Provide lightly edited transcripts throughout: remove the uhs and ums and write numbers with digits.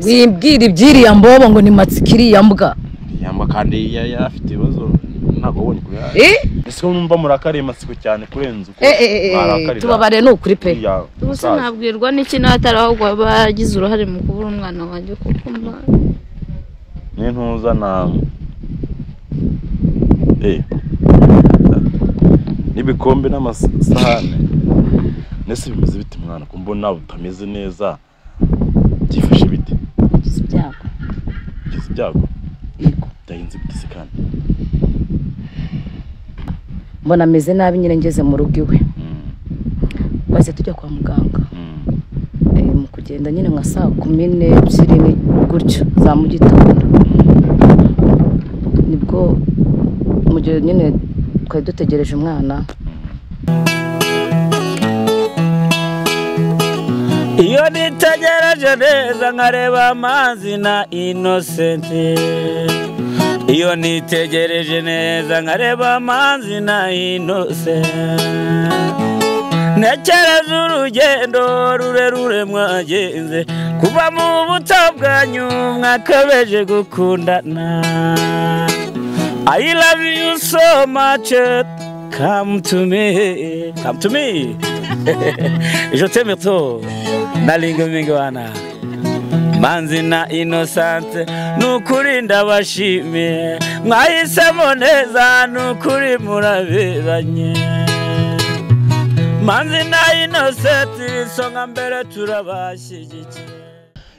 wimbwira ibyiriya mbobo ngo ni matsikiri yambwa yamba kandi afite ibibazo ntago wonye kuri ese numva murakariye matsiko cyane kurenza uko barakarira tubabare no kuri pe ubuse ntabwirwa n'iki natari ahubwo bagize uruhare mu kubura umwana wanjye kuko n'intuza na n'ibikombe n'amasahane nese bimeze bite mwana kumbona utameze neza byifashe bite ibyago byahinze bite se kandi mbona ameze nabi nyine ngeze mu rugo iwe maze tujya kwa muganga mu kugenda nyine nka saa 12 gutyo za mu gitondo nibwo mu gihe nyine twari dutegereje umwana iyo nitegereje neza nkareba Manzi na Innocente iyo nitegereje neza nkareba Manzi na Innocente nekereza urugendo rurerure mwagenze kuva mu buto bwanyu mwakabeje gukundana I love you so much come to me je t'aime trop nalinga mingwana Manzi na Innocente nukuri ndabashimiye mwahisemo neza nukuri muraberanye Manzi na Innocente songa mbere turabashyigikiye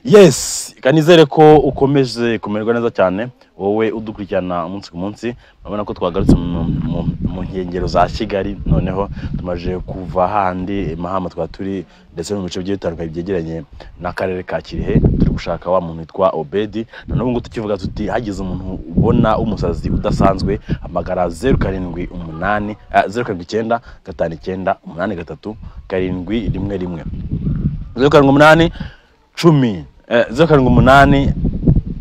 yes kanizere ko ukomeje kumererwa neza cyane wowe udukurikirana umunsi ku munsi babona ko twagarutse mu nkengero za Kigali noneho tumaje kuva handi mahama twaturi ndetse no mu bice by'itandukanye byegeranye n'akarere ka Kirehe turi gushaka wa muntu witwa Obedi noneho ngo tukivuga tuti hagize umuntu ubona umusazi udasanzwe amagara 078 079 59 83 711 078 10 078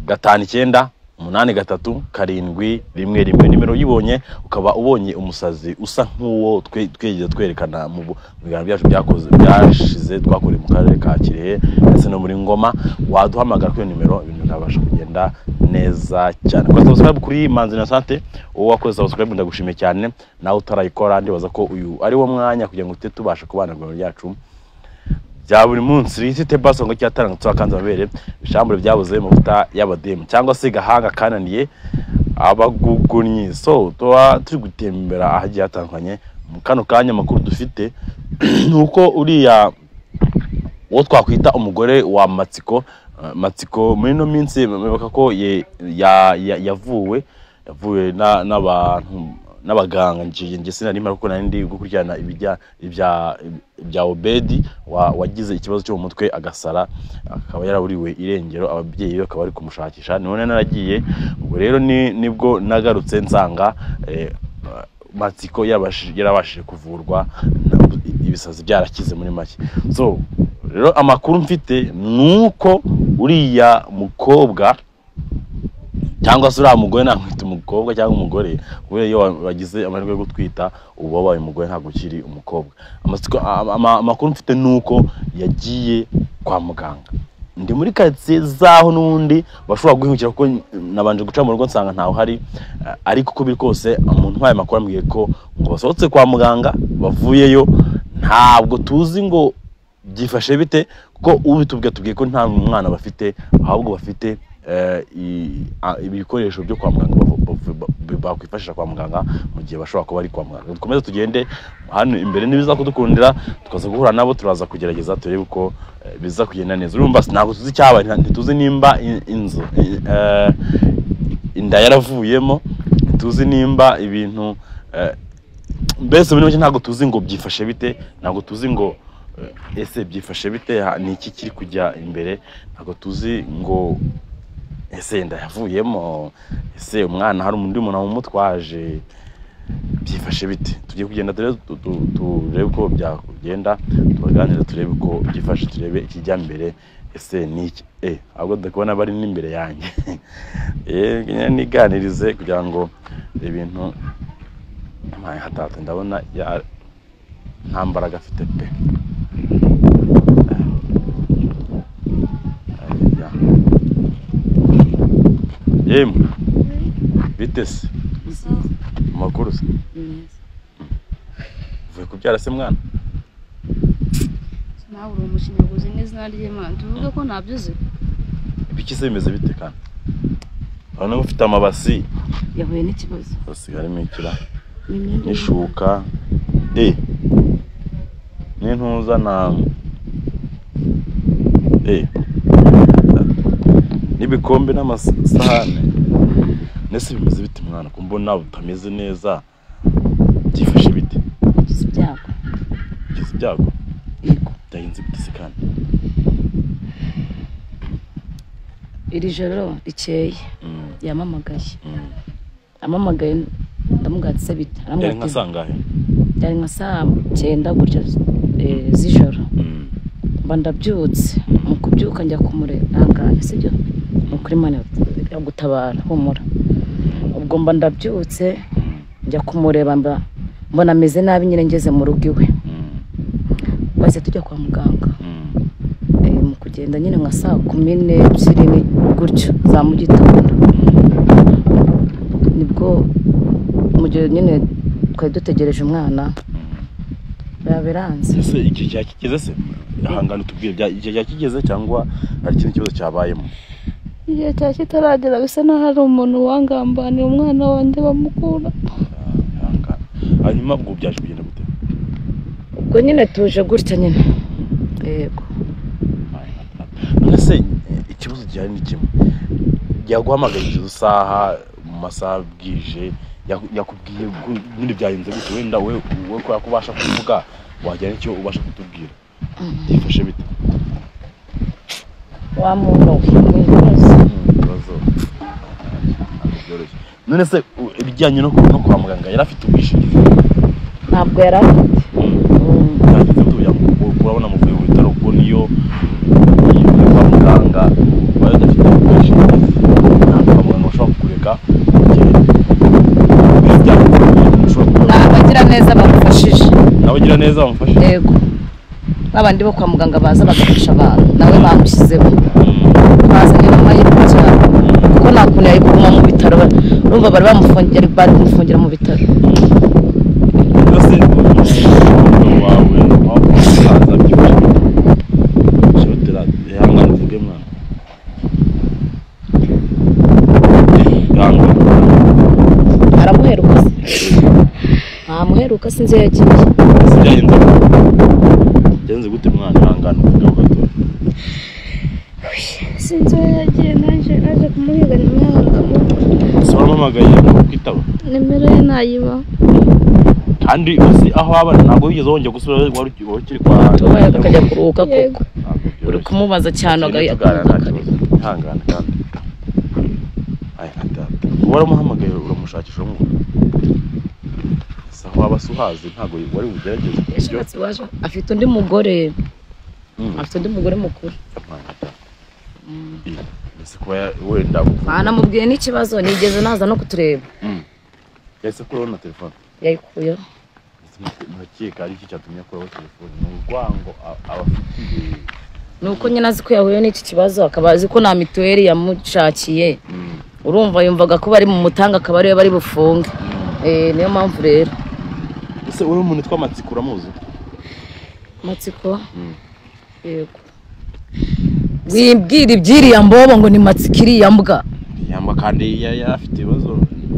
59 83 711 nimero yibonye ukaba ubonye umusazi usa nkuwo twegeze twerekana mu biganiro byacu byashize twakoreye mu karere ka Kirehe ndetse no muri Ngoma waduhamagara kuri nimero ibintu bikabasha kugenda neza cyane kwa subscribe kuri Manzi na Innocente uwo wakoze subscribe ndagushimiye cyane nawe utarayikora ndibaza ko uyu ari wo mwanya kugira ngo tubashe kubana mu byacu bya buri munsi rifite baso ngo cyatanga twakanze babere bishambure byabuze mu buta y'abademu cyangwa se gahanga kananiye abagugunyi so turi gutembera ahagiye atandukanye mu kano kanya makuru dufite nuko uriya wo twakwita umugore wa matsiko muri no minsi baka ko yavuwe n'abantu n'abaganga nje sinari kuko nandi gukurikirana ibya Obedi wagize ikibazo cyo mu mutwe agasara akaba yaraburiwe irengero ababyeyi bakaba bari kumushakisha none naragiye ubwo rero nibwo nagarutse nsanga Matsiko yarabashije kuvurwa ibisazi byarakize muri make so rero amakuru mfite nuko uriya mukobwa cyangwa se uriya mugore namwita umukobwa cyangwa umugore kubera iyo wagize amahirwe yo gutwita ubu wabaye umugore ntabwo ukiri umukobwa amakuru mfite nuko yagiye kwa muganga ndi muri quartier zaho nundi bashobora guhingukira kuko nabanje guca mu rugo nsanga ntaho hari ariko uko biri kose umuntu waye makuru ambwiye ko ngo basohotse kwa muganga bavuyeyo ntabwo tuzi ngo byifashe bite kuko ubitubwiye ko nta mwana bafite ahubwo bafite ibikoresho byo kwa muganga bakwifashisha kwa muganga mu gihe bashobora kuba ari kwa muganga dukomeze tugende hano imbere nibiza kudukundira tukaza guhura nabo turaza kugerageza turebe uko biza kugenda neza urumva ntabwo tuzi cyabaye ntituzi nimba inzu inda yaravuyemo tuzi nimba ibintu mbese muri make ntabwo tuzi ngo byifashe bite ntabwo tuzi ngo ese byifashe bite ni iki kiri kujya imbere ntabwo tuzi ngo ese inda yavuyemo ese umwana hari undi muntu umutwaje byifashe bite tugiye kugenda turebe uko byagenda tubaganira turebe uko byifashe turebe ikijya mbere ese niki ahubwo ndakubona bari n'imbere yanjye niganirize kugira ngo ibintu mpaye hatatu ndabona nta mbaraga afite pe Shemu bitese amakuru se uvuye kubyara se mwana nawe uri umushinyaguzi n'izina ry'Imana tuvuge ko nabyuze ibiki se bimeze bite kandi urabona ufite amabasi yahuye n'ikibazo basigarimo ikira n'ishuka n'intuza na n'ibikombe n'amasahane nese bimeze bite mwana ko mbona utameze neza byifashe bite ibyago byahinze bite se kandi iri joro rikeye yamamagaye ndamugatse bite byari nka sangahe byari nka saa 9 gutyo z'ijoro mba ndabyutse mu kubyuka njya kumureba sibyo nukuri Imana yagutabara humura ubwo mba ndabyutse njya kumureba mbona ameze nabi nyine ngeze mu rugo iwe base tujya kwa muganga mu kugenda nyine nka saa 12 gutyo za mu gitondo nibwo mu gihe nyine twari dutegereje umwana yabiranze ese iki cyakigeze se ahangana tubwiye iki cyakigeze cyangwa hari ikintu kibazo cyabayemo igihe cyakitaragera bisa naho hari umuntu wangambaniye umwana wanjye bamukura hanyuma ubwo byaje kugenda gute ubwo nyine tuje gutya nyine yego ese ikibazo gihari ni kimwe yaguhamagaye izo saha mu masaha bwije yakubwiye nyine byahinze gute wenda we ko yakubasha kuvuga wajyana icyo ubasha kutubwira yifashe bite wa muntu w'ibibazo none se ibijyanye no kwa muganga yari afite ubwishingizi ntabwo yari afite urabona muvuye mu bitaro ko niyo kwa muganga bari badafite ubwishingizi ntabwo kwa muganga bashobora kukureka n'abagira neza bamufashije yego abandi bo kwa muganga baza bagafasha abantu nawe bamushyizeho bazanye n'amahirwe cyane kuko nta kuntu yari kuguma mu bitaro urumva bari kumufungira mu bitaro wawe wakuzaza byose shotera yangana uvuge mwana aramuheruka amuheruka sinzi yagiye byagenze gute mwana yangana uvuge gato sinzi yagiye naje kumuhiga Samamagaye kwitaba nimero ye nayiba kandi uzi aho abana ntabwo yigeze wongera gusubira wari ukiri kwa tubaye akajya kuruhuka koko uri kumubaza cyane hangana kandi waramuhamagaye uramushakisha mu saho abasuhaze ntabwo wari bugerageze afite undi mugore mukuru ese kuba wenda namubwiye n'ikibazo nigeze naza no kutureba yahise kuraho na telefone yayikuyeho ntakeka ari iki cyatumye akuraho telefone ni urwango abafitiye nuko nyine azi ko yahuye n'iki kibazo akaba azi ko nta mituweli yamushakiye urumva yumvaga ko bari mu mutanga akaba ariyo bari bufunge niyo mpamvu rero ese wowe umuntu witwa MATSIKO uramuzi MATSIKO yego wibwira ibyiriya mbobo ngo ni MATSIKO iriya mbwa kandi afite ibibazo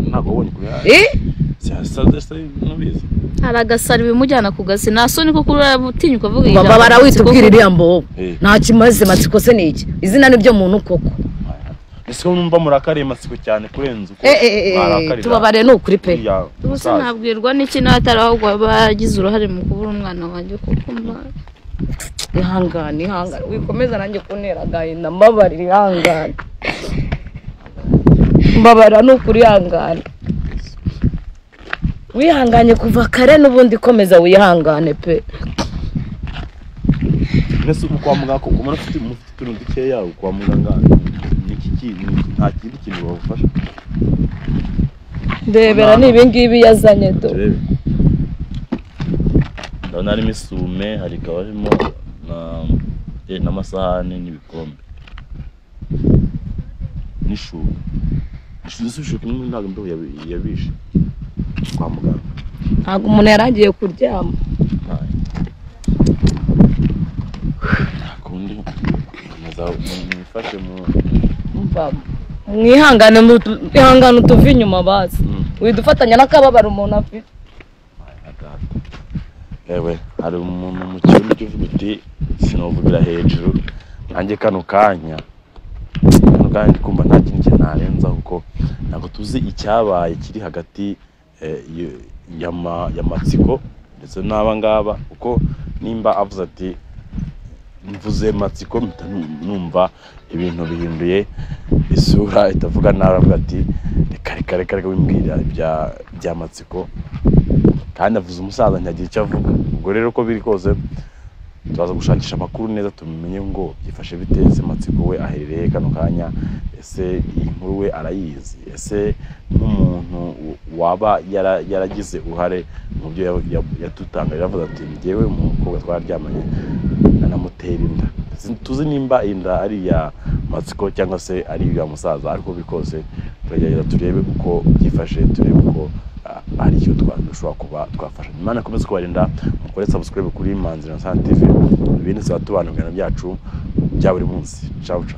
ntabwo ubonye kuri nubizi aragasara bimujyana ku gasi nasoni ko kuri utinyuka avuga baba barawitubwira iriya mbobo nta kimaze MATSIKO se niki izina nibyo muntu koko ese numva murakariye MATSIKO cyane kurenza uko tubabare ni ukuri pe ubuse nabwirwa n'iki natari ahubwo bagize uruhare mu kubura umwana wanjye kuko ihangane wikomeza nanjye kuntera agahinda mbabarira ihangane mbabara ni ukuri ihangane wihanganye kuva kare n'ubundi komeza wihangane pe nese kwa muganga ko umuntu ufite utuntu dukeya kwa muganga nta kindi kintu babufasha ndebera nibi ngibi yazanye do ndabona harimo isume hari kabamo n'amasahani n'ibikombe n'ishuka Shuka imwe ntabwo mbeho yabishe kwa muganga. ntabwo umuntu yaragiye kuryama. Kundi nifashe mu mwihangane utuve inyuma bazi widufatanya n'akababaro umuntu afite. Ewe hari umuntu mu kintu cy'uvuga uti sinovugira hejuru nanjye kano kanya kumva nta kintu narenza kuko ntabwo tuzi icyabaye kiri hagati ya Matsiko ndetse n'aba ngaba kuko nimba avuze ati mvuze Matsiko mpita numva ibintu bihinduye isura itavuga naravuga ati reka wimbwira bya Matsiko kandi avuze umusaza ntagira icyo avuga. Ubwo rero ko biri kose turaza gushakisha amakuru neza tumenye ngo byifashe bite, ese Matsiko we aherereye kano kanya, ese inkuru we arayizi, ese nk'umuntu waba yaragize uruhare mu byo yatutanga yaravuze ati njyewe umukobwa twararyamanye nanamutera inda. Tuzi nimba inda ari ya Matsiko cyangwa se ari ya musaza, ariko bikose turagerageza turebe uko byifashe, turebe uko hari icyo dushobora kuba twafasha. Imana ikomeze kubarinda, mukore subscribe kuri Manzi na Innocente TV, ibindi tuzabantu byacu bya buri munsi. Ciao ciao.